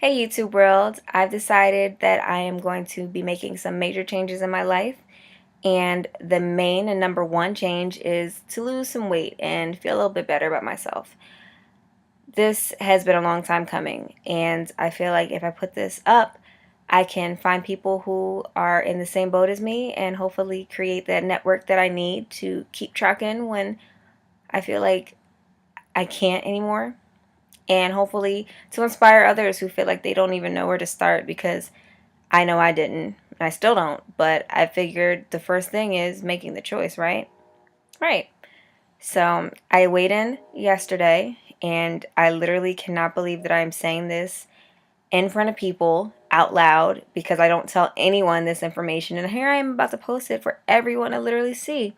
Hey YouTube world, I've decided that I am going to be making some major changes in my life, and the main and number one change is to lose some weight and feel a little bit better about myself. This has been a long time coming, and I feel like if I put this up, I can find people who are in the same boat as me and hopefully create that network that I need to keep trucking when I feel like I can't anymore, and hopefully to inspire others who feel like they don't even know where to start, because I know I didn't, and I still don't, but I figured the first thing is making the choice, right? Right. So I weighed in yesterday, and I literally cannot believe that I am saying this in front of people out loud because I don't tell anyone this information, and here I am about to post it for everyone to literally see.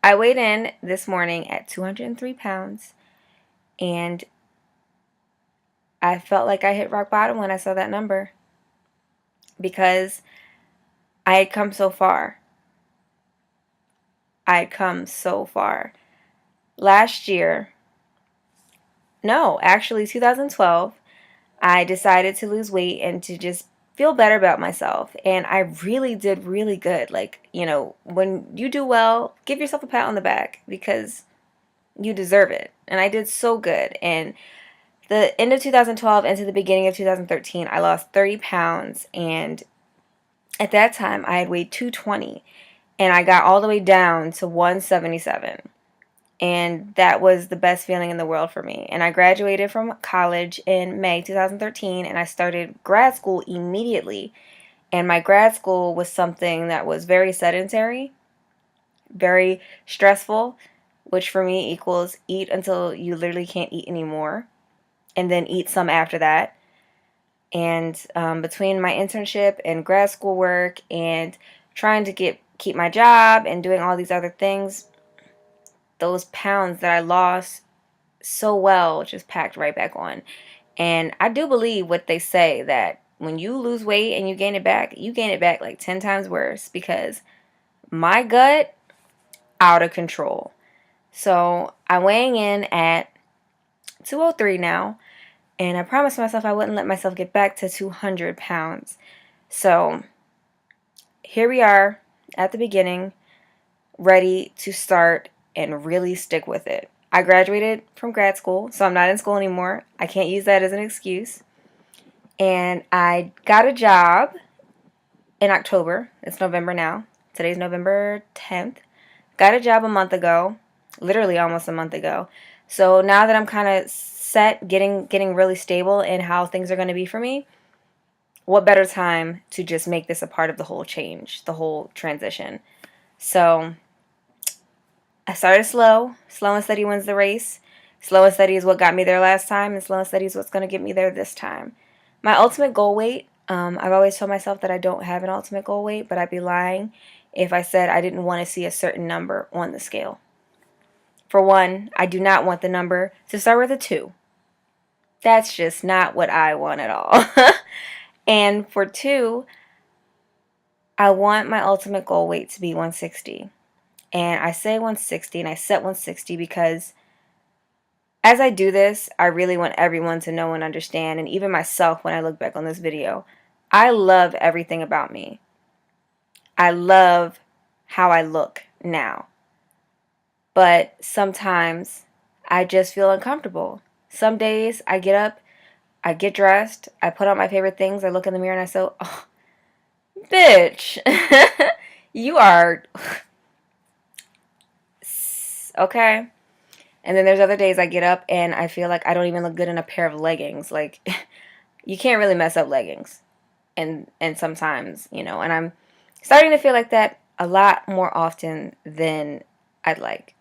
I weighed in this morning at 203 pounds, and I felt like I hit rock bottom when I saw that number because I had come so far. I had come so far. Last year, no, actually 2012, I decided to lose weight and to just feel better about myself. And I really did really good. Like, when you do well, give yourself a pat on the back because you deserve it. And I did so good. And the end of 2012 into the beginning of 2013, I lost 30 pounds. And at that time, I had weighed 220. And I got all the way down to 177. And that was the best feeling in the world for me. And I graduated from college in May 2013, and I started grad school immediately. And my grad school was something that was very sedentary, very stressful, which for me equals eat until you literally can't eat anymore, and then eat some after that. And between my internship and grad school work and trying to keep my job and doing all these other things, those pounds that I lost so well just packed right back on. And I do believe what they say, that when you lose weight and you gain it back like 10 times worse, because my gut out of control. So I'm weighing in at 203 now, and I promised myself I wouldn't let myself get back to 200 pounds. So here we are at the beginning, ready to start and really stick with it. I graduated from grad school, so I'm not in school anymore. I can't use that as an excuse. And I got a job in October. It's November now. Today's November 10th. Got a job a month ago, literally almost a month ago. So now that I'm kind of set, getting really stable in how things are going to be for me, what better time to just make this a part of the whole change, the whole transition. So I started slow. Slow and steady wins the race. Slow and steady is what got me there last time, and slow and steady is what's going to get me there this time. My ultimate goal weight, I've always told myself that I don't have an ultimate goal weight, but I'd be lying if I said I didn't want to see a certain number on the scale. For one, I do not want the number to start with a 2. That's just not what I want at all. And for 2, I want my ultimate goal weight to be 160. And I say 160 and I set 160 because as I do this, I really want everyone to know and understand, and even myself when I look back on this video, I love everything about me. I love how I look now. But sometimes I just feel uncomfortable. Some days I get up, I get dressed, I put on my favorite things, I look in the mirror and I say, oh, bitch, you are, okay? And then there's other days I get up and I feel like I don't even look good in a pair of leggings. Like, you can't really mess up leggings. And sometimes, and I'm starting to feel like that a lot more often than I'd like.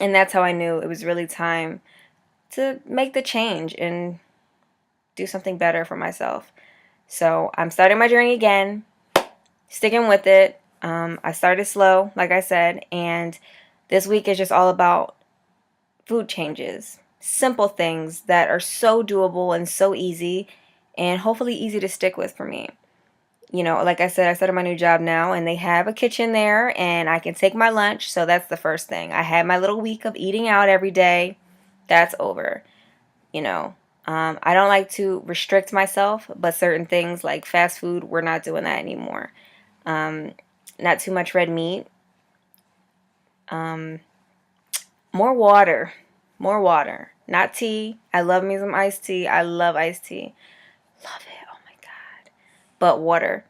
And that's how I knew it was really time to make the change and do something better for myself. So I'm starting my journey again, sticking with it. I started slow, like I said, and this week is just all about food changes. Simple things that are so doable and so easy, and hopefully easy to stick with for me. Like I said, I started my new job now, and they have a kitchen there, and I can take my lunch, so that's the first thing. I had my little week of eating out every day. That's over. I don't like to restrict myself, but certain things like fast food, we're not doing that anymore. Not too much red meat. Um, More water. More water. Not tea. I love me some iced tea. I love iced tea. Love it. Oh my God. But water.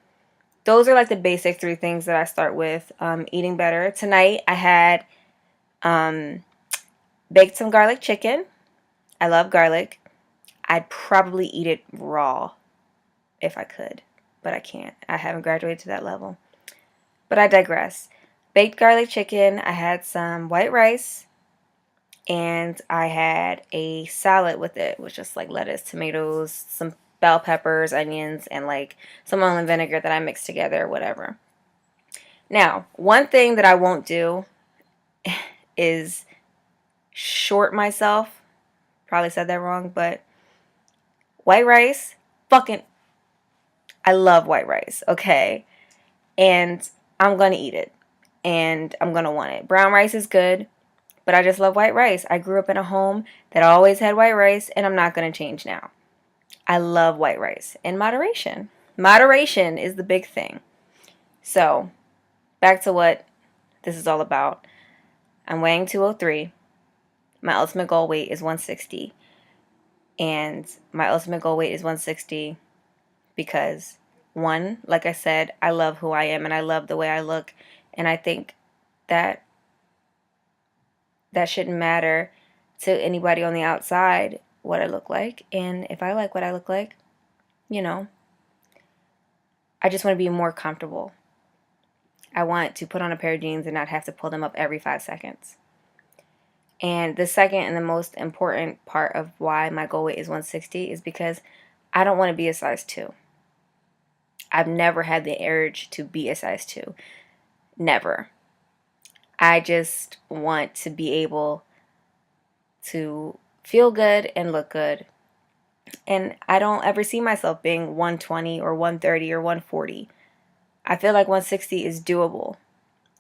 Those are like the basic three things that I start with. Eating better. Tonight I had baked some garlic chicken. I love garlic. I'd probably eat it raw if I could, but I can't. I haven't graduated to that level. But I digress. Baked garlic chicken. I had some white rice. And I had a salad with it, which just like lettuce, tomatoes, some bell peppers, onions, and like some oil and vinegar that I mixed together, whatever. Now, one thing that I won't do is short myself. Probably said that wrong, but white rice, fucking, I love white rice, okay? And I'm gonna eat it. And I'm gonna want it. Brown rice is good, but I just love white rice. I grew up in a home that always had white rice, and I'm not gonna change now. I love white rice in moderation. Moderation is the big thing. So, back to what this is all about. I'm weighing 203. My ultimate goal weight is 160. And my ultimate goal weight is 160 because, one, like I said, I love who I am and I love the way I look. And I think that that shouldn't matter to anybody on the outside what I look like. And if I like what I look like, you know, I just want to be more comfortable. I want to put on a pair of jeans and not have to pull them up every 5 seconds. And the second and the most important part of why my goal weight is 160 is because I don't want to be a size 2. I've never had the urge to be a size 2. Never. I just want to be able to feel good and look good. And I don't ever see myself being 120 or 130 or 140. I feel like 160 is doable.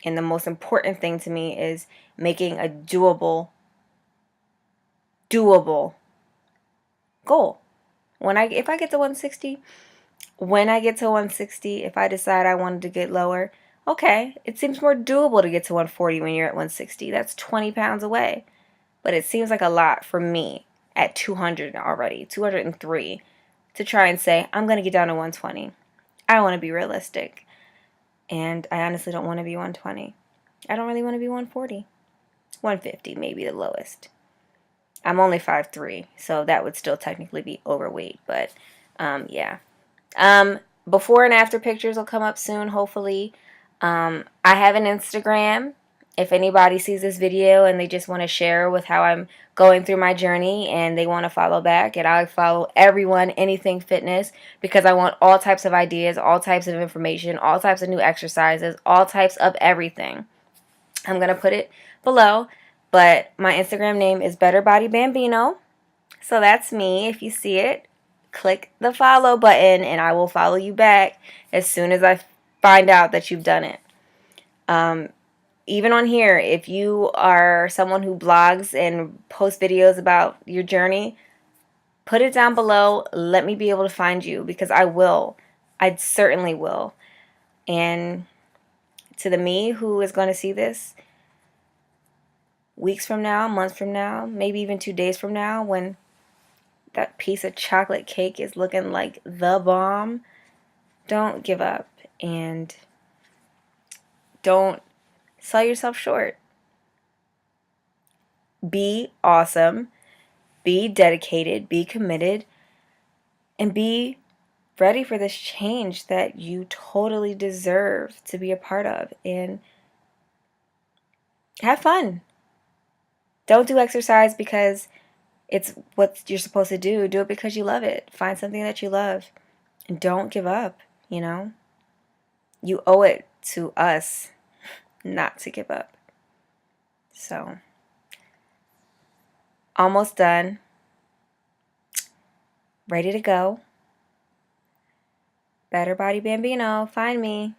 And the most important thing to me is making a doable goal. If I get to 160, if I decide I wanted to get lower, okay, it seems more doable to get to 140 when you're at 160. That's 20 pounds away. But it seems like a lot for me at 200 already, 203, to try and say, I'm going to get down to 120. I want to be realistic. And I honestly don't want to be 120. I don't really want to be 140. 150 maybe the lowest. I'm only 5'3", so that would still technically be overweight, but yeah. Before and after pictures will come up soon, hopefully. I have an Instagram. If anybody sees this video and they just want to share with how I'm going through my journey and they want to follow back, and I follow everyone, anything fitness, because I want all types of ideas, all types of information, all types of new exercises, all types of everything. I'm going to put it below, but my Instagram name is Better Body Bambino. So that's me. If you see it, click the follow button and I will follow you back as soon as I find out that you've done it. Even on here, if you are someone who blogs and posts videos about your journey, put it down below. Let me be able to find you because I will. I certainly will. And to the me who is going to see this weeks from now, months from now, maybe even 2 days from now, when that piece of chocolate cake is looking like the bomb, don't give up and don't sell yourself short. Be awesome, be dedicated, be committed, and be ready for this change that you totally deserve to be a part of. And have fun. Don't do exercise because it's what you're supposed to do. Do it because you love it. Find something that you love. And don't give up, you know? You owe it to us not to give up. So, almost done. Ready to go. Better Body Bambino, find me.